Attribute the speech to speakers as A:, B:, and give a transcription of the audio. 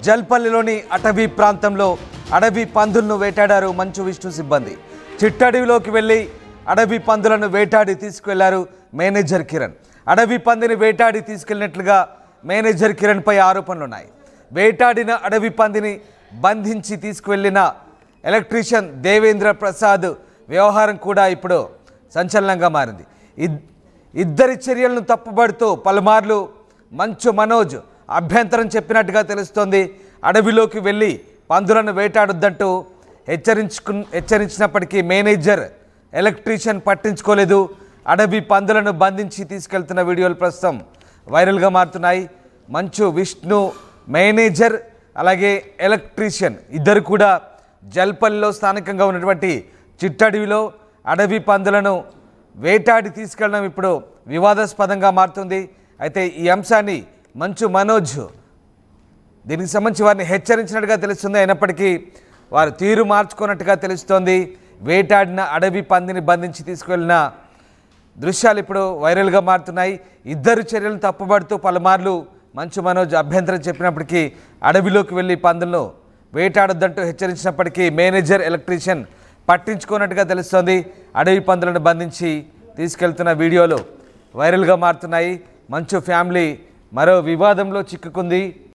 A: జల్పల్లిలోని అటవీ ప్రాంతంలో అడవి పందులను వేటాడారు మంచు విష్ణు సిబ్బంది. చిట్టడవిలోకి వెళ్లి అడవి పందులను వేటాడి తీసుకెళ్లారు మేనేజర్ కిరణ్. అడవి పందిని వేటాడి తీసుకెళ్లినట్లుగా మేనేజర్ కిరణ్ పై ఆరోపణలున్నాయి. వేటాడిన అడవి పందిని బంధించి తీసుకువెళ్లిన ఎలక్ట్రీషియన్ దేవేంద్ర ప్రసాద్ వ్యవహారం కూడా ఇప్పుడు సంచలనంగా మారింది. ఇద్దరి చర్యలను తప్పుబడుతూ పలుమార్లు మంచు మనోజ్ అభ్యంతరం చెప్పినట్టుగా తెలుస్తోంది. అడవిలోకి వెళ్ళి పందులను వేటాడొద్దంటూ హెచ్చరించినప్పటికీ మేనేజర్ ఎలక్ట్రీషియన్ పట్టించుకోలేదు. అడవి పందులను బంధించి తీసుకెళ్తున్న వీడియోలు ప్రస్తుతం వైరల్గా మారుతున్నాయి. మంచు విష్ణు మేనేజర్ అలాగే ఎలక్ట్రీషియన్ ఇద్దరు కూడా జల్పల్లిలో స్థానికంగా ఉన్నటువంటి చిట్టడవిలో అడవి పందులను వేటాడి తీసుకెళ్ళడం ఇప్పుడు వివాదాస్పదంగా మారుతుంది. అయితే ఈ అంశాన్ని మంచు మనోజ్ దీనికి సంబంధించి వారిని హెచ్చరించినట్టుగా తెలుస్తుంది. అయినప్పటికీ వారు తీరు మార్చుకున్నట్టుగా తెలుస్తోంది. వేటాడిన అడవి పందిని బంధించి తీసుకువెళ్ళిన దృశ్యాలు ఇప్పుడు వైరల్గా మారుతున్నాయి. ఇద్దరు చర్యలను తప్పుబడుతూ పలుమార్లు మంచు మనోజ్ అభ్యంతరం చెప్పినప్పటికీ అడవిలోకి వెళ్ళి పందులను వేటాడొద్దంటూ హెచ్చరించినప్పటికీ మేనేజర్ ఎలక్ట్రీషియన్ పట్టించుకున్నట్టుగా తెలుస్తోంది. అడవి పందులను బంధించి తీసుకెళ్తున్న వీడియోలు వైరల్గా మారుతున్నాయి. మంచు ఫ్యామిలీ మరో వివాదంలో చిక్కుకుంది.